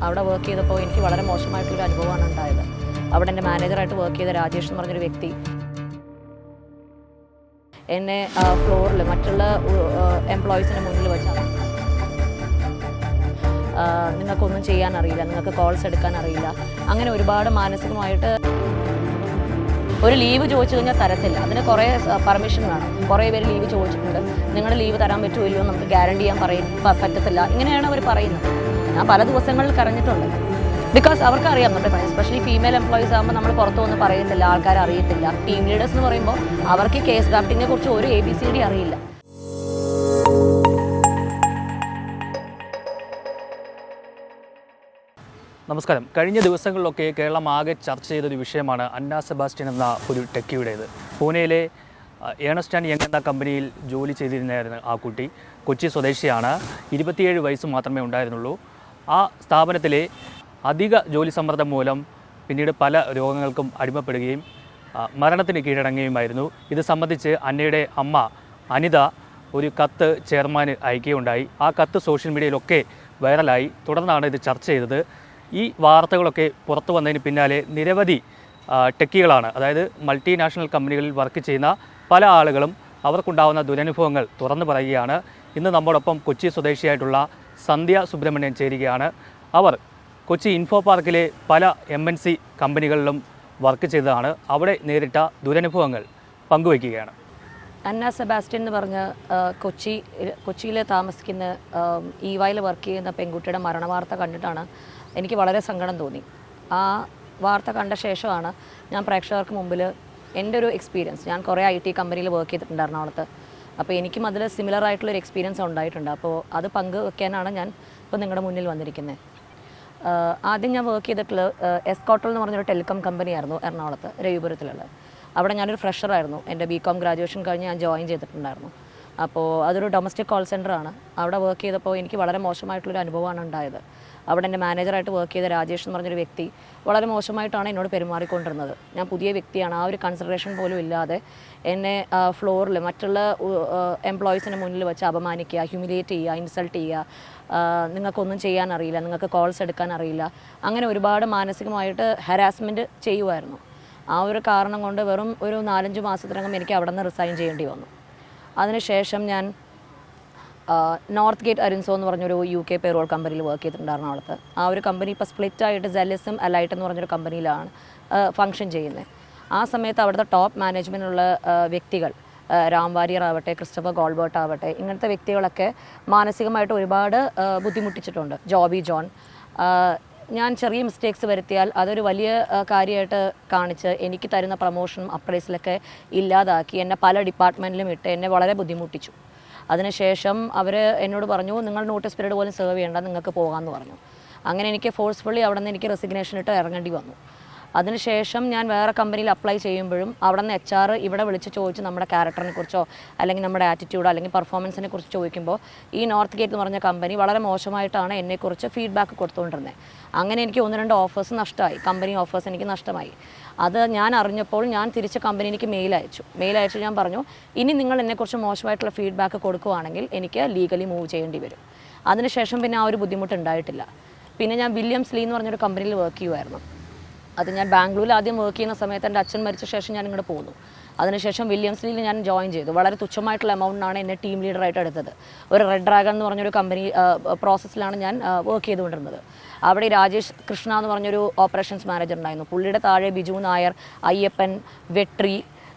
അവിടെ വർക്ക് ചെയ്തപ്പോൾ എനിക്ക് വളരെ മോശമായിട്ടുള്ളൊരു അനുഭവമാണ് ഉണ്ടായത്. അവിടെ എൻ്റെ മാനേജറായിട്ട് വർക്ക് ചെയ്ത രാജേഷ് എന്ന് പറഞ്ഞൊരു വ്യക്തി എന്നെ ഫ്ലോറിൽ മറ്റുള്ള എംപ്ലോയീസിൻ്റെ മുന്നിൽ വെച്ചാണ് നിങ്ങൾക്കൊന്നും ചെയ്യാൻ അറിയില്ല, നിങ്ങൾക്ക് കോൾസ് എടുക്കാൻ അറിയില്ല, അങ്ങനെ ഒരുപാട് മാനസികമായിട്ട് ഒരു ലീവ് ചോദിച്ചു കഴിഞ്ഞാൽ തരത്തില്ല. അതിന് കുറേ പെർമിഷൻ വേണം. കുറേ പേര് ലീവ് ചോദിച്ചിട്ടുണ്ട്. നിങ്ങളുടെ ലീവ് തരാൻ പറ്റുമോ ഇല്ലയോ നമുക്ക് ഗ്യാരണ്ടി ചെയ്യാൻ പറ്റത്തില്ല, ഇങ്ങനെയാണ് അവർ പറയുന്നത്. ഞാൻ പല ദിവസങ്ങളിൽ കരഞ്ഞിട്ടുണ്ട്. ബിക്കോസ് അവർക്കറിയാം നമ്മുടെ പണി, എസ്പെഷ്യലി ഫീമെയിൽ എംപ്ലോയീസ് ആകുമ്പോൾ നമ്മൾ പുറത്തൊന്നും പറയുന്നില്ല, ആൾക്കാർ അറിയത്തില്ല. ടീം ലീഡേഴ്സ് എന്ന് പറയുമ്പോൾ അവർക്ക് കേസ് ഡ്രാഫ്റ്റിങ്ങിനെ കുറിച്ച് ഒരു ABCD അറിയില്ല. നമസ്കാരം. കഴിഞ്ഞ ദിവസങ്ങളിലൊക്കെ കേരളം ആകെ ചർച്ച ചെയ്തൊരു വിഷയമാണ് അന്ന സെബാസ്റ്റ്യൻ എന്ന ഒരു ടെക്കിയുടേത്. പൂനെയിലെ ഏണസ്റ്റ് ആൻഡ് യങ് എന്ന കമ്പനിയിൽ ജോലി ചെയ്തിരുന്നായിരുന്നു ആ കുട്ടി. കൊച്ചി സ്വദേശിയാണ്. 27 വയസ്സ് മാത്രമേ ഉണ്ടായിരുന്നുള്ളൂ. ആ സ്ഥാപനത്തിലെ അധിക ജോലി സമ്മർദ്ദം മൂലം പിന്നീട് പല രോഗങ്ങൾക്കും അടിമപ്പെടുകയും മരണത്തിന് കീഴടങ്ങുകയുമായിരുന്നു. ഇത് സംബന്ധിച്ച് അന്നയുടെ അമ്മ അനിത ഒരു കത്ത് ചെയർമാന് അയക്കുകയുണ്ടായി. ആ കത്ത് സോഷ്യൽ മീഡിയയിലൊക്കെ വൈറലായി. തുടർന്നാണ് ഇത് ചർച്ച ചെയ്തത്. ഈ വാർത്തകളൊക്കെ പുറത്തു വന്നതിന് പിന്നാലെ നിരവധി ടെക്കികളാണ്, അതായത് മൾട്ടിനാഷണൽ കമ്പനികളിൽ വർക്ക് ചെയ്യുന്ന പല ആളുകളും അവർക്കുണ്ടാകുന്ന ദുരനുഭവങ്ങൾ തുറന്നു പറയുകയാണ്. ഇന്ന് നമ്മോടൊപ്പം കൊച്ചി സ്വദേശിയായിട്ടുള്ള സന്ധ്യ സുബ്രഹ്മണ്യൻ ചേരുകയാണ്. അവർ കൊച്ചി ഇൻഫോ പാർക്കിലെ പല MNC കമ്പനികളിലും വർക്ക് ചെയ്തതാണ്. അവിടെ നേരിട്ട ദുരനുഭവങ്ങൾ പങ്കുവയ്ക്കുകയാണ്. അന്ന സെബാസ്റ്റ്യൻ എന്ന് പറഞ്ഞ കൊച്ചിയിൽ താമസിക്കുന്ന EYയിൽ വർക്ക് ചെയ്യുന്ന പെൺകുട്ടിയുടെ മരണവാർത്ത കണ്ടിട്ടാണ് എനിക്ക് വളരെ സങ്കടം തോന്നി. ആ വാർത്ത കണ്ട ശേഷമാണ് ഞാൻ പ്രേക്ഷകർക്ക് മുമ്പിൽ എൻ്റെ ഒരു എക്സ്പീരിയൻസ്, ഞാൻ കുറേ IT കമ്പനിയിൽ വർക്ക് ചെയ്തിട്ടുണ്ട് എറണാകുളത്ത്. അപ്പോൾ എനിക്കും അതിൽ സിമിലർ ആയിട്ടുള്ളൊരു എക്സ്പീരിയൻസ് ഉണ്ടായിട്ടുണ്ട്. അപ്പോൾ അത് പങ്കുവെക്കാനാണ് ഞാൻ ഇപ്പോൾ നിങ്ങളുടെ മുന്നിൽ വന്നിരിക്കുന്നത്. ആദ്യം ഞാൻ വർക്ക് ചെയ്തിട്ടുള്ള എസ്കോട്ടൽ എന്ന് പറഞ്ഞൊരു ടെലികോം കമ്പനിയായിരുന്നു എറണാകുളത്ത്, രവിപുരത്തിലുള്ളത്. അവിടെ ഞാനൊരു ഫ്രഷറായിരുന്നു. എൻ്റെ BCom ഗ്രാജുവേഷൻ കഴിഞ്ഞ് ഞാൻ ജോയിൻ ചെയ്തിട്ടുണ്ടായിരുന്നു. അപ്പോൾ അതൊരു ഡൊമസ്റ്റിക് കോൾ സെൻ്ററാണ്. അവിടെ വർക്ക് ചെയ്തപ്പോൾ എനിക്ക് വളരെ മോശമായിട്ടുള്ളൊരു അനുഭവമാണ് ഉണ്ടായത്. അവിടെ എൻ്റെ മാനേജറായിട്ട് വർക്ക് ചെയ്ത രാജേഷ് എന്ന് പറഞ്ഞൊരു വ്യക്തി വളരെ മോശമായിട്ടാണ് എന്നോട് പെരുമാറിക്കൊണ്ടിരുന്നത്. ഞാൻ പുതിയ വ്യക്തിയാണ്, ആ ഒരു കൺസിഡറേഷൻ പോലും ഇല്ലാതെ എന്നെ ഫ്ലോറിൽ മറ്റുള്ള എംപ്ലോയീസിൻ്റെ മുന്നിൽ വെച്ച് അപമാനിക്കുക, ഹ്യൂമിലിയേറ്റ് ചെയ്യുക, ഇൻസൾട്ട് ചെയ്യുക, നിങ്ങൾക്കൊന്നും ചെയ്യാൻ അറിയില്ല, നിങ്ങൾക്ക് കോൾസ് എടുക്കാൻ അറിയില്ല, അങ്ങനെ ഒരുപാട് മാനസികമായിട്ട് ഹരാസ്മെൻറ്റ് ചെയ്യുമായിരുന്നു. ആ ഒരു കാരണം കൊണ്ട് വെറും ഒരു 4-5 മാസത്തിനകം എനിക്ക് അവിടെ നിന്ന് റിസൈൻ ചെയ്യേണ്ടി വന്നു. അതിനുശേഷം ഞാൻ നോർത്ത് ഗേറ്റ് അരിൻസോ എന്ന് പറഞ്ഞൊരു UK പേറോൾ കമ്പനിയിൽ വർക്ക് ചെയ്തിട്ടുണ്ട് എറണാകുളത്ത്. ആ ഒരു കമ്പനി ഇപ്പോൾ സ്പ്ലിറ്റായിട്ട് സെലിസും അലൈറ്റ് എന്ന് പറഞ്ഞൊരു കമ്പനിയിലാണ് ഫങ്ഷൻ ചെയ്യുന്നത്. ആ സമയത്ത് അവിടുത്തെ ടോപ്പ് മാനേജ്മെൻറ്റുള്ള വ്യക്തികൾ, രാം വാര്യർ ആവട്ടെ, ക്രിസ്റ്റഫർ ഗോൾബർട്ട് ആവട്ടെ, ഇങ്ങനത്തെ വ്യക്തികളൊക്കെ മാനസികമായിട്ട് ഒരുപാട് ബുദ്ധിമുട്ടിച്ചിട്ടുണ്ട്. ജോബി ജോൺ, ഞാൻ ചെറിയ മിസ്റ്റേക്സ് വരുത്തിയാൽ അതൊരു വലിയ കാര്യമായിട്ട് കാണിച്ച് എനിക്ക് തരുന്ന പ്രൊമോഷനും അപ്രൈസിലൊക്കെ ഇല്ലാതാക്കി എന്നെ പല ഡിപ്പാർട്ട്മെൻറ്റിലും ഇട്ട് എന്നെ വളരെ ബുദ്ധിമുട്ടിച്ചു. അതിനുശേഷം അവർ എന്നോട് പറഞ്ഞു, നിങ്ങൾ നോട്ടീസ് പീരീഡ് പോലും സെർവ് ചെയ്യേണ്ട, നിങ്ങൾക്ക് പോകാമെന്ന് പറഞ്ഞു. അങ്ങനെ എനിക്ക് ഫോഴ്സ്ഫുള്ളി അവിടെ നിന്ന് എനിക്ക് റെസിഗ്നേഷൻ ഇട്ട് ഇറങ്ങേണ്ടി വന്നു. അതിനുശേഷം ഞാൻ വേറെ കമ്പനിയിൽ അപ്ലൈ ചെയ്യുമ്പോഴും അവിടെ നിന്ന് HR ഇവിടെ വിളിച്ച് ചോദിച്ച് നമ്മുടെ ക്യാരക്ടറിനെ കുറിച്ചോ അല്ലെങ്കിൽ നമ്മുടെ ആറ്റിറ്റ്യൂഡോ അല്ലെങ്കിൽ പെർഫോമൻസിനെ കുറിച്ച് ചോദിക്കുമ്പോൾ ഈ നോർത്ത് ഗേറ്റ് എന്ന് പറഞ്ഞ കമ്പനി വളരെ മോശമായിട്ടാണ് എന്നെക്കുറിച്ച് ഫീഡ്ബാക്ക് കൊടുത്തുകൊണ്ടിരുന്നത്. അങ്ങനെ എനിക്ക് 1-2 ഓഫേഴ്സ് നഷ്ടമായി, കമ്പനി ഓഫേഴ്സ് എനിക്ക് നഷ്ടമായി. അത് ഞാൻ അറിഞ്ഞപ്പോൾ ഞാൻ തിരിച്ച് കമ്പനിക്ക് മെയിൽ അയച്ചു. ഞാൻ പറഞ്ഞു, ഇനി നിങ്ങൾ എന്നെക്കുറിച്ച് മോശമായിട്ടുള്ള ഫീഡ്ബാക്ക് കൊടുക്കുകയാണെങ്കിൽ എനിക്ക് ലീഗലി മൂവ് ചെയ്യേണ്ടി വരും. അതിനുശേഷം പിന്നെ ആ ഒരു ബുദ്ധിമുട്ടുണ്ടായിട്ടില്ല. പിന്നെ ഞാൻ വില്യംസ് ലീ എന്ന് പറഞ്ഞൊരു കമ്പനിയിൽ വർക്ക് ചെയ്യുമായിരുന്നു. അത് ഞാൻ ബാംഗ്ലൂരിൽ ആദ്യം വർക്ക് ചെയ്യുന്ന സമയത്ത് എൻ്റെ അച്ഛൻ മരിച്ച ശേഷം ഞാൻ ഇങ്ങോട്ട് പോന്നു. അതിനുശേഷം വില്യംസ് ലീയിൽ ഞാൻ ജോയിൻ ചെയ്തു. വളരെ തുച്ഛമായിട്ടുള്ള എമൗണ്ടിനാണ് എന്നെ ടീം ലീഡറായിട്ട് എടുത്തത്. ഒരു റെഡ് ഡ്രാഗൺ എന്ന് പറഞ്ഞൊരു കമ്പനി പ്രോസസ്സിലാണ് ഞാൻ വർക്ക് ചെയ്തുകൊണ്ടിരുന്നത്. അവിടെ രാജേഷ് കൃഷ്ണ എന്ന് പറഞ്ഞൊരു ഓപ്പറേഷൻസ് മാനേജർ ഉണ്ടായിരുന്നു. പുള്ളിയുടെ താഴെ ബിജു നായർ, അയ്യപ്പൻ, വെട്രി,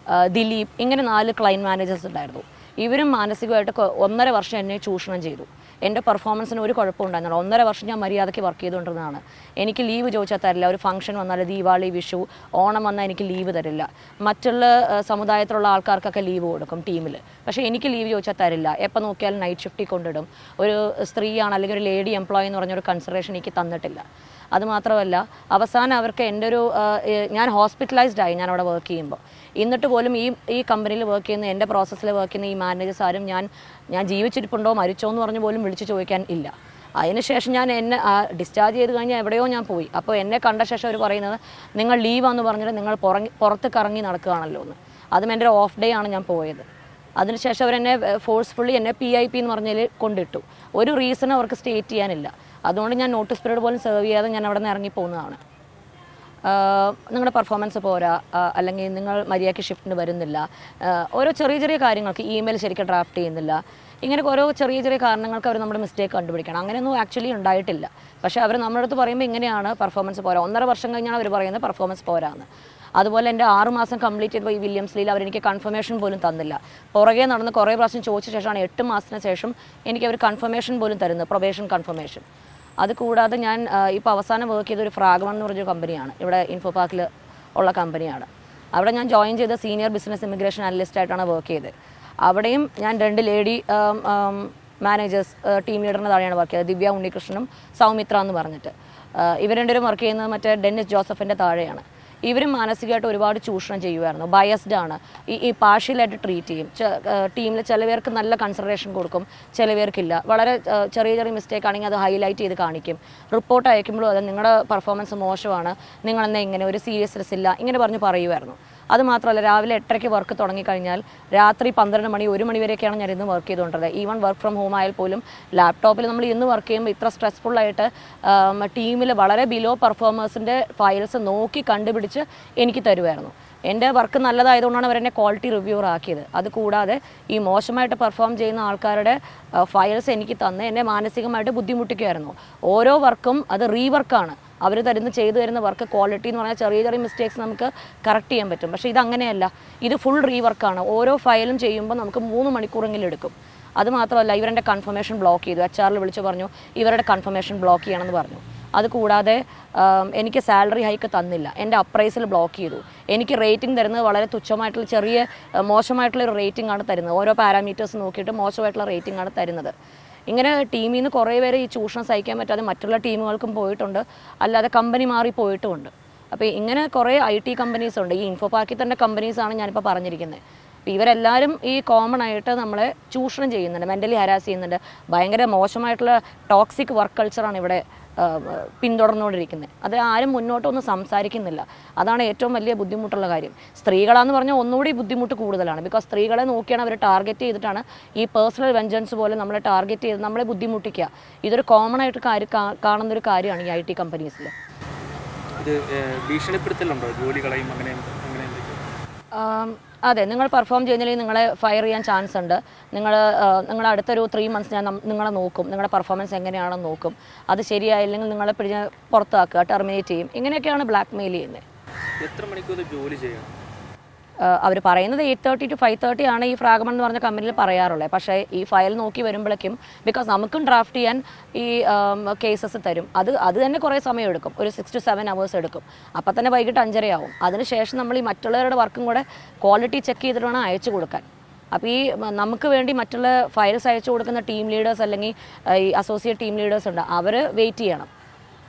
ദിലീപ്, ഇങ്ങനെ 4 ക്ലൈൻറ്റ് മാനേജേഴ്സ് ഉണ്ടായിരുന്നു. ഇവരും മാനസികമായിട്ട് 1.5 വർഷം എന്നെ ചൂഷണം ചെയ്തു. എൻ്റെ പെർഫോമൻസിന് ഒരു കുഴപ്പമുണ്ടായിരുന്നില്ല. 1.5 വർഷം ഞാൻ മര്യാദയ്ക്ക് വർക്ക് ചെയ്തുകൊണ്ടിരുന്നതാണ്. എനിക്ക് ലീവ് ചോദിച്ചാൽ തരില്ല. ഒരു ഫംഗ്ഷൻ വന്നാൽ, ദീപാവലി, വിഷു, ഓണം വന്നാൽ എനിക്ക് ലീവ് തരില്ല. മറ്റുള്ള സമുദായത്തിലുള്ള ആൾക്കാർക്കൊക്കെ ലീവ് കൊടുക്കും ടീമിൽ, പക്ഷേ എനിക്ക് ലീവ് ചോദിച്ചാൽ തരില്ല. എപ്പോൾ നോക്കിയാലും നൈറ്റ് ഷിഫ്റ്റിൽ കൊണ്ടിടും. ഒരു സ്ത്രീയാണ് അല്ലെങ്കിൽ ഒരു ലേഡി എംപ്ലോയി എന്ന് പറഞ്ഞൊരു കൺസിഡറേഷൻ എനിക്ക് തന്നിട്ടില്ല. അതുമാത്രമല്ല, അവസാനം അവർക്ക് എൻ്റെ ഒരു ഞാൻ ഹോസ്പിറ്റലൈസ്ഡ് ആയി ഞാൻ അവിടെ വർക്ക് ചെയ്യുമ്പോൾ. എന്നിട്ട് പോലും ഈ കമ്പനിയിൽ വർക്ക് ചെയ്യുന്ന, എൻ്റെ പ്രോസസ്സിൽ വർക്ക് ചെയ്യുന്ന ഈ മാനേജേഴ്സ് ആരും ഞാൻ ജീവിച്ചിരിപ്പുണ്ടോ മരിച്ചോ എന്ന് പറഞ്ഞ് പോലും വിളിച്ച് ചോദിക്കാൻ ഇല്ല. അതിനുശേഷം എന്നെ ഡിസ്ചാർജ് ചെയ്ത് കഴിഞ്ഞാൽ എവിടെയോ ഞാൻ പോയി. അപ്പോൾ എന്നെ കണ്ട ശേഷം അവർ പറയുന്നത്, നിങ്ങൾ ലീവാന്ന് പറഞ്ഞിട്ട് നിങ്ങൾ പുറത്ത് കറങ്ങി നടക്കുകയാണല്ലോ എന്ന്. അതും എൻ്റെ ഓഫ് ഡേ ആണ് ഞാൻ പോയത്. അതിനുശേഷം അവരെന്നെ ഫോഴ്സ്ഫുള്ളി എന്നെ PIP എന്ന് പറഞ്ഞതിൽ കൊണ്ടിട്ടു. ഒരു റീസൺ അവർക്ക് സ്റ്റേറ്റ് ചെയ്യാനില്ല. അതുകൊണ്ട് ഞാൻ നോട്ടീസ് പീരീഡ് പോലും സെർവ് ചെയ്യാതെ ഞാൻ അവിടെ നിന്ന് ഇറങ്ങിപ്പോകുന്നതാണ്. നിങ്ങളുടെ പെർഫോമൻസ് പോരാ, അല്ലെങ്കിൽ നിങ്ങൾ മര്യാദയ്ക്ക് ഷിഫ്റ്റിന് വരുന്നില്ല, ഓരോ ചെറിയ ചെറിയ കാര്യങ്ങൾക്ക് ഇമെയിൽ ശരിക്കും ഡ്രാഫ്റ്റ് ചെയ്യുന്നില്ല, ഇങ്ങനെ ഓരോ ചെറിയ ചെറിയ കാരണങ്ങൾക്ക് അവർ നമ്മുടെ മിസ്റ്റേക്ക് കണ്ടുപിടിക്കണം. അങ്ങനെയൊന്നും ആക്ച്വലി ഉണ്ടായിട്ടില്ല. പക്ഷേ അവർ നമ്മുടെ അടുത്ത് പറയുമ്പോൾ ഇങ്ങനെയാണ് പെർഫോമൻസ് പോരാ. 1.5 വർഷം കഴിഞ്ഞാണ് അവർ പറയുന്നത് പെർഫോമൻസ് പോരാന്ന്. അതുപോലെ എൻ്റെ 6 മാസം കംപ്ലീറ്റ് ചെയ്തപ്പോൾ ഈ വില്യംസ്ലിയിൽ അവരെനിക്ക് കൺഫർമേഷൻ പോലും തന്നില്ല. പുറകെ നടന്ന് കുറേ പ്രാവശ്യം ചോദിച്ച ശേഷമാണ് 8 മാസത്തിന് ശേഷം എനിക്ക് അവർ കൺഫർമേഷൻ പോലും തരുന്നത്, പ്രൊബേഷൻ കൺഫർമേഷൻ. അത് കൂടാതെ ഞാൻ ഇപ്പോൾ അവസാനം വർക്ക് ചെയ്ത ഒരു ഫ്രാഗ്മൺ എന്ന് പറഞ്ഞൊരു കമ്പനിയാണ്, ഇവിടെ ഇൻഫോ പാർക്കിൽ ഉള്ള കമ്പനിയാണ്. അവിടെ ഞാൻ ജോയിൻ ചെയ്ത സീനിയർ ബിസിനസ് ഇമിഗ്രേഷൻ അനലിസ്റ്റായിട്ടാണ് വർക്ക് ചെയ്തത്. അവിടെയും ഞാൻ 2 ലേഡി മാനേജേഴ്സ് ടീം ലീഡറിന് താഴെയാണ് വർക്ക് ചെയ്തത്, ദിവ്യ ഉണ്ണികൃഷ്ണനും സൗമിത്ര എന്ന് പറഞ്ഞിട്ട്. ഇവർ രണ്ടുപേരും വർക്ക് ചെയ്യുന്നത് മറ്റേ ഡെന്നിസ് ജോസഫിൻ്റെ താഴെയാണ്. ഇവരും മാനസികമായിട്ട് ഒരുപാട് ചൂഷണം ചെയ്യുമായിരുന്നു. ബയസ്ഡ് ആണ്, ഈ പാർഷ്യലായിട്ട് ട്രീറ്റ് ചെയ്യും. ടീമിൽ ചിലവർക്ക് നല്ല കൺസിഡറേഷൻ കൊടുക്കും, ചിലവർക്കില്ല. വളരെ ചെറിയ ചെറിയ മിസ്റ്റേക്ക് ആണെങ്കിൽ അത് ഹൈലൈറ്റ് ചെയ്ത് കാണിക്കും. റിപ്പോർട്ട് അയക്കുമ്പോഴും അത് നിങ്ങളുടെ പെർഫോമൻസ് മോശമാണ്, നിങ്ങളെന്താ ഇങ്ങനെ, ഒരു സീരിയസ്നെസ് ഇല്ല, ഇങ്ങനെ പറഞ്ഞ് പറയുമായിരുന്നു. അതുമാത്രമല്ല, രാവിലെ 8:30 വർക്ക് തുടങ്ങിക്കഴിഞ്ഞാൽ രാത്രി 12 മണി 1 മണി വരെയൊക്കെയാണ് ഞാൻ ഇന്ന് വർക്ക് ചെയ്തുകൊണ്ടിരുന്നത്. ഈവൻ വർക്ക് ഫ്രം ഹോം ആയാൽ പോലും ലാപ്ടോപ്പിൽ നമ്മൾ ഇന്ന് വർക്ക് ചെയ്യുമ്പോൾ ഇത്ര സ്ട്രെസ്ഫുള്ളായിട്ട് ടീമിൽ വളരെ ബിലോ പെർഫോമേഴ്സിൻ്റെ ഫയൽസ് നോക്കി കണ്ടുപിടിച്ച് എനിക്ക് തരുമായിരുന്നു. എൻ്റെ വർക്ക് നല്ലതായതുകൊണ്ടാണ് അവരെന്നെ ക്വാളിറ്റി റിവ്യൂവർ ആക്കിയത്. അതുകൂടാതെ ഈ മോശമായിട്ട് പെർഫോം ചെയ്യുന്ന ആൾക്കാരുടെ ഫയൽസ് എനിക്ക് തന്ന് എന്നെ മാനസികമായിട്ട് ബുദ്ധിമുട്ടിക്കുമായിരുന്നു. ഓരോ വർക്കും അത് റീവർക്കാണ്. അവർ ചെയ്തു തരുന്ന വർക്ക് ക്വാളിറ്റി എന്ന് പറഞ്ഞാൽ ചെറിയ ചെറിയ മിസ്റ്റേക്സ് നമുക്ക് കറക്റ്റ് ചെയ്യാൻ പറ്റും. പക്ഷേ ഇതങ്ങനെയല്ല, ഇത് ഫുൾ റീവർക്കാണ്. ഓരോ ഫയലും ചെയ്യുമ്പോൾ നമുക്ക് 3 മണിക്കൂറെങ്കിലും എടുക്കും. അതുമാത്രമല്ല, ഇവരുടെ കൺഫർമേഷൻ ബ്ലോക്ക് ചെയ്തു. HR വിളിച്ച് പറഞ്ഞു ഇവരുടെ കൺഫർമേഷൻ ബ്ലോക്ക് ചെയ്യണമെന്ന് പറഞ്ഞു. അതുകൂടാതെ എനിക്ക് സാലറി ഹൈക്ക് തന്നില്ല, എൻ്റെ അപ്രൈസൽ ബ്ലോക്ക് ചെയ്തു. എനിക്ക് റേറ്റിംഗ് തരുന്നത് വളരെ തുച്ഛമായിട്ടുള്ള ചെറിയ മോശമായിട്ടുള്ളൊരു റേറ്റിംഗ് ആണ് തരുന്നത്. ഓരോ പാരാമീറ്റേഴ്സ് നോക്കിയിട്ട് മോശമായിട്ടുള്ള റേറ്റിംഗ് ആണ് തരുന്നത്. ഇങ്ങനെ ടീമിൽ നിന്ന് കുറേ പേര് ഈ ചൂഷണം സഹിക്കാൻ പറ്റാതെ മറ്റുള്ള ടീമുകൾക്കും പോയിട്ടുണ്ട്, അല്ലാതെ കമ്പനി മാറി പോയിട്ടുമുണ്ട്. അപ്പോൾ ഇങ്ങനെ കുറേ IT കമ്പനീസ് ഉണ്ട്. ഈ ഇൻഫോ പാർക്കിൽ തന്നെ കമ്പനീസാണ് ഞാനിപ്പോൾ പറഞ്ഞിരിക്കുന്നത്. അപ്പോൾ ഇവരെല്ലാവരും ഈ കോമൺ ആയിട്ട് നമ്മളെ ചൂഷണം ചെയ്യുന്നുണ്ട്, മെൻ്റലി ഹരാസ് ചെയ്യുന്നുണ്ട്. ഭയങ്കര മോശമായിട്ടുള്ള ടോക്സിക് വർക്ക് കൾച്ചറാണ് ഇവിടെ പിന്തുടർന്നുകൊണ്ടിരിക്കുന്നത്. അത് ആരും മുന്നോട്ടൊന്നും സംസാരിക്കുന്നില്ല. അതാണ് ഏറ്റവും വലിയ ബുദ്ധിമുട്ടുള്ള കാര്യം. സ്ത്രീകളാന്ന് പറഞ്ഞാൽ ഒന്നുകൂടി ബുദ്ധിമുട്ട് കൂടുതലാണ്. ബിക്കോസ് സ്ത്രീകളെ നോക്കിയാണ് അവർ ടാർഗറ്റ് ചെയ്തിട്ടാണ് ഈ പേഴ്സണൽ വെഞ്ചൻസ് പോലെ നമ്മളെ ടാർഗറ്റ് ചെയ്ത് നമ്മളെ ബുദ്ധിമുട്ടിക്കുക. ഇതൊരു കോമൺ ആയിട്ട് കാണുന്നൊരു കാര്യമാണ് ഈ IT കമ്പനീസിൽ. ഇത് ഭീഷണിപ്പെടുത്തലുണ്ടോ, ജോലി കളയും അങ്ങനെ? അതെ, നിങ്ങൾ പെർഫോം ചെയ്യുന്നില്ലെങ്കിൽ നിങ്ങളെ ഫയർ ചെയ്യാൻ ചാൻസ് ഉണ്ട്. നിങ്ങൾ അടുത്തൊരു 3 months ഞാൻ നിങ്ങളെ നോക്കും, നിങ്ങളുടെ പെർഫോമൻസ് എങ്ങനെയാണെന്ന് നോക്കും. അത് ശരിയായില്ലെങ്കിൽ നിങ്ങളെ പിടിച്ച് പുറത്താക്കുക, ടെർമിനേറ്റ് ചെയ്യും. ഇങ്ങനെയൊക്കെയാണ് ബ്ലാക്ക് മെയിൽ ചെയ്യുന്നത്. എത്ര മണിക്കൂർ ജോലി ചെയ്യണം? അവർ പറയുന്നത് 8:30 to 5:30 ആണ് ഈ ഫ്രാഗ്മൺ എന്ന് പറഞ്ഞ കമ്പനിയിൽ പറയാറുള്ളത്. പക്ഷേ ഈ ഫയൽ നോക്കി വരുമ്പോഴേക്കും, ബിക്കോസ് നമുക്കും ഡ്രാഫ്റ്റ് ചെയ്യാൻ ഈ കേസസ് തരും, അത് തന്നെ കുറേ സമയം എടുക്കും, ഒരു 6 to 7 hours എടുക്കും. അപ്പം തന്നെ വൈകിട്ട് 5:30 ആവും. അതിനുശേഷം നമ്മൾ ഈ മറ്റുള്ളവരുടെ വർക്കും കൂടെ ക്വാളിറ്റി ചെക്ക് ചെയ്തിട്ട് വേണം അയച്ചു കൊടുക്കാൻ. അപ്പോൾ ഈ നമുക്ക് വേണ്ടി മറ്റുള്ള ഫയൽസ് അയച്ചു കൊടുക്കുന്ന ടീം ലീഡേഴ്സ് അല്ലെങ്കിൽ ഈ അസോസിയേറ്റ് ടീം ലീഡേഴ്സ് ഉണ്ട്, അവർ വെയിറ്റ് ചെയ്യണം.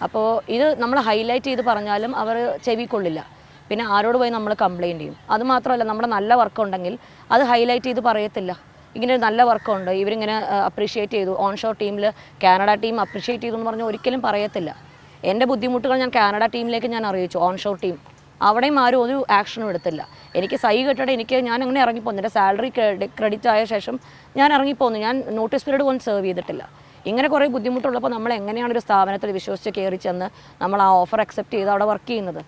അപ്പോൾ ഇത് നമ്മൾ ഹൈലൈറ്റ് ചെയ്ത് പറഞ്ഞാലും അവർ ചെവിക്കൊള്ളില്ല. പിന്നെ ആരോട് പോയി നമ്മൾ കംപ്ലയിൻറ്റ് ചെയ്യും. അതുമാത്രമല്ല, നമ്മുടെ നല്ല വർക്കുണ്ടെങ്കിൽ അത് ഹൈലൈറ്റ് ചെയ്ത് പറയത്തില്ല. ഇങ്ങനെ ഒരു നല്ല വർക്കുണ്ട്, ഇവരിങ്ങനെ അപ്രീഷിയേറ്റ് ചെയ്തു, ഓൺഷോർ ടീമിൽ കാനഡ ടീം അപ്രീഷിയേറ്റ് ചെയ്തു എന്ന് പറഞ്ഞാൽ ഒരിക്കലും പറയത്തില്ല. എൻ്റെ ബുദ്ധിമുട്ടുകൾ ഞാൻ കാനഡ ടീമിലേക്ക് ഞാൻ അറിയിച്ചു, ഓൺഷോർ ടീം. അവിടെയും ആരും ഒരു ആക്ഷനും എടുത്തില്ല. എനിക്ക് സൈ കെട്ടിട്ട് ഞാൻ അങ്ങനെ ഇറങ്ങിപ്പോന്നു. എൻ്റെ സാലറി ക്രെഡിറ്റ് ആയ ശേഷം ഞാൻ ഇറങ്ങിപ്പോന്നു. ഞാൻ നോട്ടീസ് പീരീഡ് പോലും സെർവ് ചെയ്തിട്ടില്ല. ഇങ്ങനെ കുറേ ബുദ്ധിമുട്ടുള്ളപ്പോൾ നമ്മൾ എങ്ങനെയാണ് ഒരു സ്ഥാപനത്തിൽ വിശ്വസിച്ച് കയറി ചെന്ന് നമ്മൾ ആ ഓഫർ അക്സെപ്റ്റ് ചെയ്ത് അവിടെ വർക്ക് ചെയ്യുന്നത്?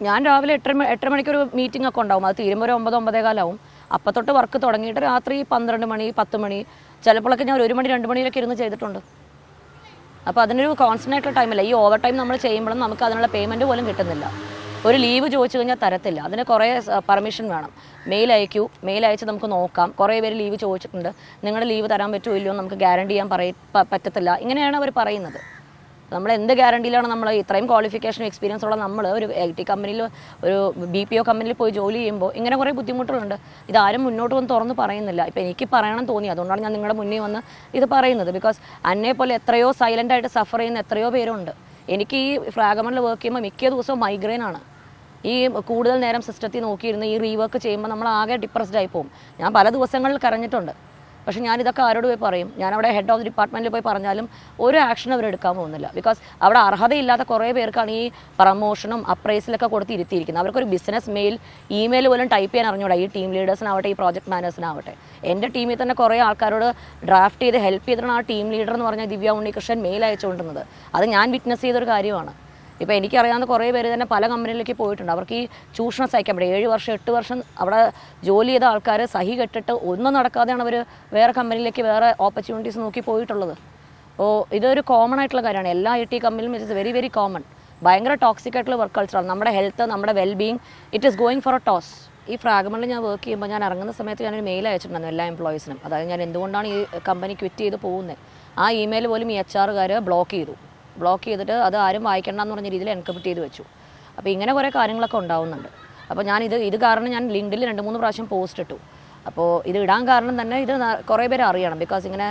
ഞാൻ രാവിലെ 8:30 മണിക്കൊരു മീറ്റിംഗ് ഒക്കെ ഉണ്ടാവും, അത് തീരുമ്പോൾ ഒരു 9-9:15 ആവും. അപ്പം തൊട്ട് വർക്ക് തുടങ്ങിയിട്ട് രാത്രി 12 മണി 10 മണി, ചിലപ്പോഴൊക്കെ ഞാൻ 1 മണി 2 മണിയിലൊക്കെ ഇരുന്ന് ചെയ്തിട്ടുണ്ട്. അപ്പോൾ അതിനൊരു കോൺസ്റ്റൻ്റ് ആയിട്ടുള്ള ടൈമില്ല. ഈ ഓവർ ടൈം നമ്മൾ ചെയ്യുമ്പോഴും നമുക്ക് അതിനുള്ള പേയ്മെൻറ്റ് പോലും കിട്ടുന്നില്ല. ഒരു ലീവ് ചോദിച്ചു കഴിഞ്ഞാൽ തരത്തില്ല. അതിന് കുറേ പെർമിഷൻ വേണം. മെയിൽ അയച്ച് നമുക്ക് നോക്കാം. കുറേ പേര് ലീവ് ചോദിച്ചിട്ടുണ്ട്, നിങ്ങളുടെ ലീവ് തരാൻ പറ്റുമോ ഇല്ലയോ നമുക്ക് ഗ്യാരണ്ടി ചെയ്യാൻ പറ്റത്തില്ല. ഇങ്ങനെയാണ് അവർ പറയുന്നത്. നമ്മൾ എന്ത് ഗ്യാരണ്ടിയിലാണ് നമ്മൾ ഇത്രയും ക്വാളിഫിക്കേഷൻ എക്സ്പീരിയൻസ് ഉള്ള നമ്മൾ ഒരു IT കമ്പനിയിൽ, ഒരു BPO കമ്പനിയിൽ പോയി ജോലി ചെയ്യുമ്പോൾ ഇങ്ങനെ കുറേ ബുദ്ധിമുട്ടുകളുണ്ട്. ഇതാരും മുന്നോട്ട് വന്ന് തുറന്ന് പറയുന്നില്ല. ഇപ്പോൾ എനിക്ക് പറയണം തോന്നി, അതുകൊണ്ടാണ് ഞാൻ നിങ്ങളുടെ മുന്നിൽ വന്ന് ഇത് പറയുന്നത്. ബിക്കോസ് എന്നെ പോലെ എത്രയോ സൈലൻ്റായിട്ട് സഫർ ചെയ്യുന്ന എത്രയോ പേരുണ്ട്. എനിക്ക് ഈ ഫ്രാഗ്മണിൽ വർക്ക് ചെയ്യുമ്പോൾ മിക്ക ദിവസവും മൈഗ്രെയിൻ ആണ്. ഈ കൂടുതൽ നേരം സിസ്റ്റത്തിൽ നോക്കിയിരുന്ന് ഈ റീവർക്ക് ചെയ്യുമ്പോൾ നമ്മൾ ആകെ ഡിപ്രസ്ഡ് ആയി പോകും. ഞാൻ പല ദിവസങ്ങളിൽ കരഞ്ഞിട്ടുണ്ട്. പക്ഷേ ഞാനിതൊക്കെ ആരോട് പോയി പറയും? ഞാൻ അവിടെ ഹെഡ് ഓഫ് ദി ഡിപ്പാർട്ട്മെൻറ്റിൽ പോയി പറഞ്ഞാലും ഒരു ആക്ഷൻ അവരെടുക്കാൻ പോകുന്നില്ല. ബിക്കോസ് അവിടെ അർഹതയില്ലാത്ത കുറേ പേർക്കാണ് ഈ പ്രമോഷനും അപ്രൈസിലൊക്കെ കൊടുത്ത് ഇരുത്തിയിരിക്കുന്നത്. അവർക്കൊരു ബിസിനസ് ഇമെയിൽ പോലും ടൈപ്പ് ചെയ്യാൻ അറിഞ്ഞൂടാ, ഈ ടീം ലീഡേഴ്സിനാവട്ടെ ഈ പ്രോജക്ട് മാനേഴ്സിനാവട്ടെ. എൻ്റെ ടീമിൽ തന്നെ കുറേ ആൾക്കാരോട് ഡ്രാഫ്റ്റ് ചെയ്ത് ഹെൽപ്പ് ചെയ്തിട്ടാണ് ആ ടീം ലീഡർ എന്ന് പറഞ്ഞാൽ ദിവ്യ ഉണ്ണികൃഷ്ണൻ മെയിൽ അയച്ചുകൊണ്ടിരുന്നത്. അത് ഞാൻ വിറ്റ്നസ് ചെയ്തൊരു കാര്യമാണ്. ഇപ്പോൾ എനിക്കറിയാവുന്ന കുറേ പേര് തന്നെ പല കമ്പനിയിലേക്ക് പോയിട്ടുണ്ട്. അവർക്ക് ഈ ചൂഷണം സഹിക്കാൻ പറ്റും. 7 വർഷം 8 വർഷം അവിടെ ജോലി ചെയ്ത ആൾക്കാർ സഹി കെട്ടിട്ട് ഒന്നും നടക്കാതെയാണ് അവർ വേറെ കമ്പനിയിലേക്ക് വേറെ ഓപ്പർച്യൂണിറ്റീസ് നോക്കി പോയിട്ടുള്ളത്. അപ്പോൾ ഇതൊരു കോമൺ ആയിട്ടുള്ള കാര്യമാണ്. എല്ലാ IT കമ്പനിയിലും it is very very common. ഭയങ്കര ടോക്സിക് ആയിട്ടുള്ള വർക്ക് കൾച്ചറാണ്. നമ്മുടെ ഹെൽത്ത്, നമ്മുടെ wellbeing, it is going for a toss. ഈ ഫ്രാഗ്മെൻറ്റിൽ ഞാൻ വർക്ക് ചെയ്യുമ്പോൾ ഞാൻ ഇറങ്ങുന്ന സമയത്ത് ഞാനൊരു മെയിൽ അയച്ചിട്ടുണ്ടായിരുന്നു എല്ലാ എംപ്ലോയീസിനും. അതായത് ഞാൻ എന്തുകൊണ്ടാണ് ഈ കമ്പനി ക്വിറ്റ് ചെയ്ത് പോകുന്നത്. ആ ഇമെയിൽ പോലും ഈ HR ബ്ലോക്ക് ചെയ്തിട്ട് അത് ആരും വായിക്കണ്ടെന്ന് പറഞ്ഞ രീതിയിൽ എൻക്രിപ്റ്റ് ചെയ്ത് വെച്ചു. അപ്പോൾ ഇങ്ങനെ കുറേ കാര്യങ്ങളൊക്കെ ഉണ്ടാവുന്നുണ്ട്. അപ്പോൾ ഞാൻ ഇത് കാരണം ഞാൻ ലിങ്ക്ഡിൽ 2-3 പ്രാവശ്യം പോസ്റ്റ് ഇട്ടു. അപ്പോൾ ഇത് ഇടാൻ കാരണം തന്നെ ഇത് കുറേ പേര് അറിയണം. ബിക്കോസ് ഇങ്ങനെ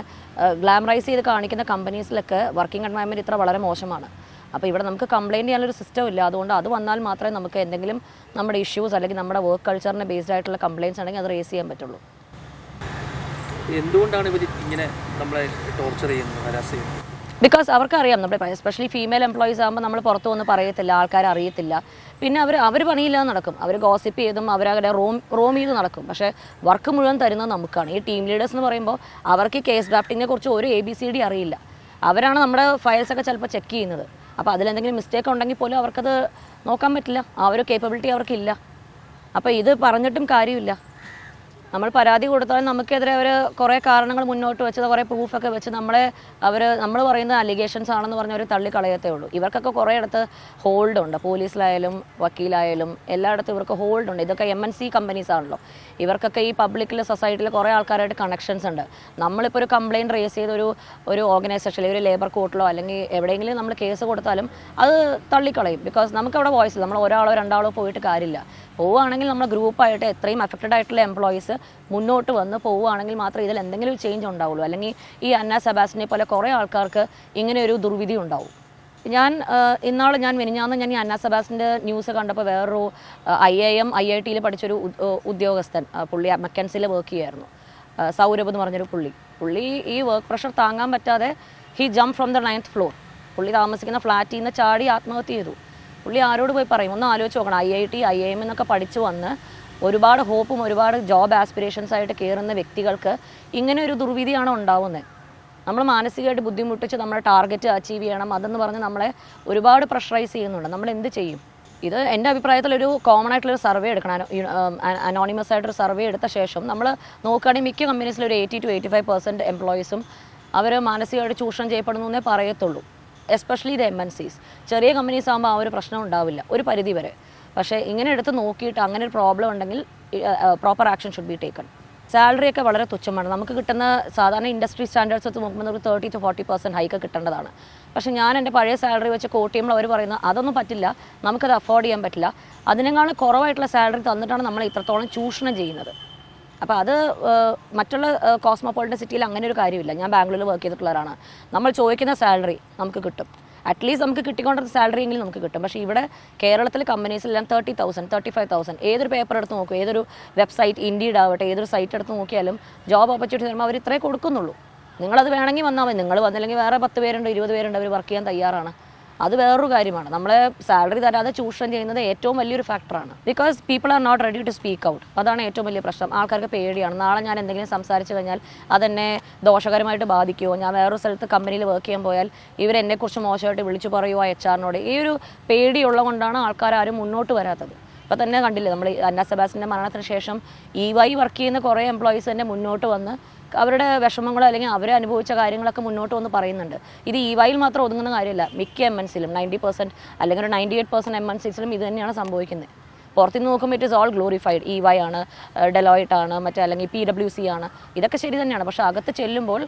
ഗ്ലാമറൈസ് ചെയ്ത് കാണിക്കുന്ന കമ്പനീസിലൊക്കെ വർക്കിംഗ് എൻവയൺമെൻറ്റ് ഇത്ര വളരെ മോശമാണ്. അപ്പോൾ ഇവിടെ നമുക്ക് കംപ്ലയിൻറ്റ് ചെയ്യാനൊരു സിസ്റ്റം ഇല്ല. അതുകൊണ്ട് അത് വന്നാൽ മാത്രമേ നമുക്ക് എന്തെങ്കിലും നമ്മുടെ ഇഷ്യൂസ് അല്ലെങ്കിൽ നമ്മുടെ വർക്ക് കൾച്ചറിനെ ബേസ്ഡ് ആയിട്ടുള്ള കംപ്ലയിൻറ്റ്സ് ആണെങ്കിൽ അത് റേസ് ചെയ്യാൻ പറ്റുള്ളൂ. എന്തുകൊണ്ടാണ് ഇവർ ഇങ്ങനെ നമ്മളെ ടോർച്ചർ ചെയ്യുന്നത്, ഹരാസ് ചെയ്യുന്നത്? ബിക്കോസ് അവർക്കറിയാം, നമ്മുടെ എസ്പെഷ്യലി ഫീമെയിൽ എംപ്ലോയീസ് ആകുമ്പോൾ നമ്മൾ പുറത്തു വന്ന് പറയത്തില്ല, ആൾക്കാർ അറിയത്തില്ല. പിന്നെ അവർ പണിയില്ലാതെ നടക്കും, അവർ ഗോസിപ്പ് ചെയ്തും അവരവരുടെ റോം ചെയ്ത് നടക്കും. പക്ഷേ വർക്ക് മുഴുവൻ തരുന്നത് നമുക്കാണ്. ഈ ടീം ലീഡേഴ്സ് എന്ന് പറയുമ്പോൾ അവർക്ക് കേസ് ഡ്രാഫ്റ്റിങ്ങിനെ കുറിച്ച് ഒരു ABCD അറിയില്ല. അവരാണ് നമ്മുടെ ഫയൽസൊക്കെ ചിലപ്പോൾ ചെക്ക് ചെയ്യുന്നത്. അപ്പോൾ അതിലെന്തെങ്കിലും മിസ്റ്റേക്ക് ഉണ്ടെങ്കിൽ പോലും അവർക്കത് നോക്കാൻ പറ്റില്ല, ആ ഒരു കേപ്പബിലിറ്റി അവർക്കില്ല. അപ്പോൾ ഇത് പറഞ്ഞിട്ടും കാര്യമില്ല. നമ്മൾ പരാതി കൊടുത്താൽ നമുക്കെതിരെ അവർ കുറേ കാരണങ്ങൾ മുന്നോട്ട് വെച്ചത്, കുറേ പ്രൂഫൊക്കെ വെച്ച് നമ്മൾ പറയുന്ന അലിഗേഷൻസ് ആണെന്ന് പറഞ്ഞ് അവർ തള്ളിക്കളയത്തേ ഉള്ളൂ. ഇവർക്കൊക്കെ കുറേ ഇടത്ത് ഹോൾഡ് ഉണ്ട്, പോലീസിലായാലും വക്കീലായാലും എല്ലായിടത്തും ഇവർക്ക് ഹോൾഡ് ഉണ്ട്. ഇതൊക്കെ MNC കമ്പനീസ് ആണല്ലോ. ഇവർക്കൊക്കെ ഈ പബ്ലിക്കിൽ സൊസൈറ്റിയിൽ കുറേ ആൾക്കാരായിട്ട് കണക്ഷൻസ് ഉണ്ട്. നമ്മളിപ്പോൾ ഒരു കംപ്ലയിൻറ്റ് റേസ് ചെയ്ത് ഒരു ഓർഗനൈസേഷനിൽ ഒരു ലേബർ കോർട്ടിലോ അല്ലെങ്കിൽ എവിടെയെങ്കിലും നമ്മൾ കേസ് കൊടുത്താലും അത് തള്ളിക്കളയും. ബിക്കോസ് നമുക്കവിടെ വോയിസ്, നമ്മൾ ഒരാളോ 2 ആളോ പോയിട്ട് കാര്യമില്ല. പോവുകയാണെങ്കിൽ നമ്മൾ ഗ്രൂപ്പായിട്ട് എത്രയും അഫക്റ്റഡ് ആയിട്ടുള്ള എംപ്ലോയീസ് മുന്നോട്ട് വന്ന് പോവുകയാണെങ്കിൽ മാത്രമേ ഇതിൽ എന്തെങ്കിലും ചേഞ്ച് ഉണ്ടാവുള്ളൂ. അല്ലെങ്കിൽ ഈ അന്ന സെബാസ്റ്റിനെ പോലെ കുറേ ആൾക്കാർക്ക് ഇങ്ങനെ ഒരു ദുർവിധി ഉണ്ടാവും. മിനിഞ്ഞാന്ന് ഞാൻ ഈ അന്ന സെബാസ്റ്റിൻ്റെ ന്യൂസ് കണ്ടപ്പോൾ വേറൊരു IITയിൽ പഠിച്ചൊരു ഉദ്യോഗസ്ഥൻ, പുള്ളി മെക്കൻസിയിൽ വർക്ക് ചെയ്യുമായിരുന്നു, സൗരഭ് എന്ന് പറഞ്ഞൊരു പുള്ളി ഈ വർക്ക് പ്രഷർ താങ്ങാൻ പറ്റാതെ he jump from the 9th floor. പുള്ളി താമസിക്കുന്ന ഫ്ലാറ്റിൽ നിന്ന് ചാടി ആത്മഹത്യ ചെയ്തു. പുള്ളി ആരോട് പോയി പറയും? ഒന്ന് ആലോചിച്ച് നോക്കണം. IIT IIM എന്നൊക്കെ പഠിച്ചു വന്ന് ഒരുപാട് ഹോപ്പും ഒരുപാട് ജോബ് ആസ്പിറേഷൻസ് ആയിട്ട് കയറുന്ന വ്യക്തികൾക്ക് ഇങ്ങനെ ഒരു ദുർവിധിയാണോ ഉണ്ടാവുന്നത്? നമ്മൾ മാനസികമായിട്ട് ബുദ്ധിമുട്ടിച്ച് നമ്മുടെ ടാർഗറ്റ് അച്ചീവ് ചെയ്യണം അതെന്ന് പറഞ്ഞ് നമ്മളെ ഒരുപാട് പ്രഷറൈസ് ചെയ്യുന്നുണ്ട്. നമ്മൾ എന്ത് ചെയ്യും? ഇത് എൻ്റെ അഭിപ്രായത്തിൽ ഒരു കോമൺ ആയിട്ടുള്ളൊരു സർവേ എടുക്കണം. അനോണിമസ് ആയിട്ടൊരു സർവേ എടുത്ത ശേഷം നമ്മൾ നോക്കുകയാണെങ്കിൽ മിക്ക കമ്പനീസിലും ഒരു 80 to 85% എംപ്ലോയീസും അവർ മാനസികമായിട്ട് ചൂഷണം ചെയ്യപ്പെടുന്നു എന്നേ പറയത്തുള്ളൂ. എസ്പെഷ്യലി ഇത് MNCs. ചെറിയ കമ്പനീസ് ആകുമ്പോൾ ആ ഒരു പ്രശ്നം ഉണ്ടാവില്ല ഒരു പരിധി വരെ. പക്ഷേ ഇങ്ങനെ എടുത്ത് നോക്കിയിട്ട് അങ്ങനെ ഒരു പ്രോബ്ലം ഉണ്ടെങ്കിൽ proper action should be taken. Salary ഒക്കെ വളരെ തുച്ഛമാണ്. നമുക്ക് കിട്ടുന്ന സാധാരണ ഇൻഡസ്ട്രി സ്റ്റാൻഡേർഡ്സ് വെച്ച് നോക്കുമ്പോൾ ഒരു 30 to 40% ഹൈക്ക് കിട്ടേണ്ടതാണ്. പക്ഷേ ഞാൻ എൻ്റെ പഴയ സാലറി വെച്ച് കോട്ട് ചെയ്യുമ്പോൾ അവർ പറയുന്നത് അതൊന്നും പറ്റില്ല, നമുക്കത് അഫോർഡ് ചെയ്യാൻ പറ്റില്ല, അതിനേക്കാളും കുറവായിട്ടുള്ള സാലറി തന്നിട്ടാണ് നമ്മൾ ഇത്രത്തോളം ചൂഷണം ചെയ്യുന്നത്. അപ്പോൾ അത് മറ്റുള്ള കോസ്മോപോളിറ്റൻ സിറ്റിയിൽ അങ്ങനെ ഒരു കാര്യമില്ല. ഞാൻ ബാംഗ്ലൂരിൽ വർക്ക് ചെയ്തിട്ടുള്ളവരാണ്. നമ്മൾ ചോദിക്കുന്ന സാലറി നമുക്ക് കിട്ടും, അറ്റ്ലീസ്റ്റ് നമുക്ക് കിട്ടിക്കൊണ്ടിരുന്ന സാലറി എങ്കിലും നമുക്ക് കിട്ടും. പക്ഷേ ഇവിടെ കേരളത്തിൽ കമ്പനീസിലെല്ലാം 30,000 35,000. ഏതൊരു പേപ്പർ എടുത്ത് നോക്കും, ഏതൊരു വെബ്സൈറ്റ്, ഇൻഡീഡ് ആവട്ടെ, ഏതൊരു സൈറ്റ് എടുത്ത് നോക്കിയാലും ജോബ് ഓപ്പർച്യൂണിറ്റി വരുമ്പോൾ അവർ ഇത്രേ കൊടുക്കുന്നുള്ളൂ. നിങ്ങളത് വേണമെങ്കിൽ വന്നാൽ മതി, നിങ്ങൾ വന്നില്ലെങ്കിൽ വേറെ 10 പേരുണ്ട് 20 പേരുണ്ട് അവർ വർക്ക് ചെയ്യാൻ തയ്യാറാണ്. അത് വേറൊരു കാര്യമാണ്. നമ്മളെ സാലറി തരാതെ ചൂഷണം ചെയ്യുന്നത് ഏറ്റവും വലിയൊരു ഫാക്ടറാണ്. Because people are not ready to speak out. അതാണ് ഏറ്റവും വലിയ പ്രശ്നം. ആൾക്കാർക്ക് പേടിയാണ്. നാളെ ഞാൻ എന്തെങ്കിലും സംസാരിച്ച് കഴിഞ്ഞാൽ അതെന്നെ ദോഷകരമായിട്ട് ബാധിക്കുമോ, ഞാൻ വേറൊരു സ്ഥലത്ത് കമ്പനിയിൽ വർക്ക് ചെയ്യാൻ പോയാൽ ഇവരെന്നെക്കുറിച്ച് മോശമായിട്ട് വിളിച്ചു പറയുമോ HR-നോട്. ഈ ഒരു പേടിയുള്ളത് കൊണ്ടാണ് ആൾക്കാരും മുന്നോട്ട് വരാത്തത്. ഇപ്പോൾ തന്നെ കണ്ടില്ലേ, നമ്മൾ അന്ന സെബാസ്റ്റിൻ്റെ മരണത്തിന് ശേഷം EY വർക്ക് ചെയ്യുന്ന കുറേ എംപ്ലോയീസ് തന്നെ മുന്നോട്ട് വന്ന് അവരുടെ വിഷമങ്ങളോ അല്ലെങ്കിൽ അവർ അനുഭവിച്ച കാര്യങ്ങളൊക്കെ മുന്നോട്ട് വന്ന് പറയുന്നുണ്ട്. ഇത് EYയിൽ മാത്രം ഒതുങ്ങുന്ന കാര്യമല്ല, മിക്ക MNCയിലും 90% അല്ലെങ്കിൽ ഒരു 98% MNCസിലും ഇത് തന്നെയാണ് സംഭവിക്കുന്നത്. പുറത്തുനിന്ന് നോക്കുമ്പോൾ it is all glorified. EY ആണ്, ഡെലോയിറ്റ് ആണ്, അല്ലെങ്കിൽ PwC ആണ്, ഇതൊക്കെ ശരി തന്നെയാണ്. പക്ഷേ അകത്ത് ചെല്ലുമ്പോൾ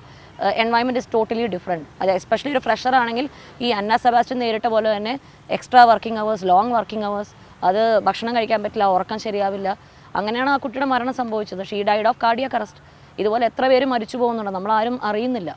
എൻവയൺമെൻറ്റ് ഇസ് ടോട്ടലി ഡിഫറെൻറ്റ്. അത് എസ്പെഷ്യലി ഒരു ഫ്രഷർ ആണെങ്കിൽ ഈ അന്ന സെബാസ്റ്റ്യൻ നേരിട്ട പോലെ തന്നെ extra working hours, long working hours, അത് ഭക്ഷണം കഴിക്കാൻ പറ്റില്ല, ഉറക്കം ശരിയാവില്ല. അങ്ങനെയാണ് ആ കുട്ടിയുടെ മരണം സംഭവിച്ചത്. She died of cardiac arrest. ഇതുപോലെ എത്ര പേര് മരിച്ചു പോകുന്നുണ്ടോ, നമ്മളാരും അറിയുന്നില്ല.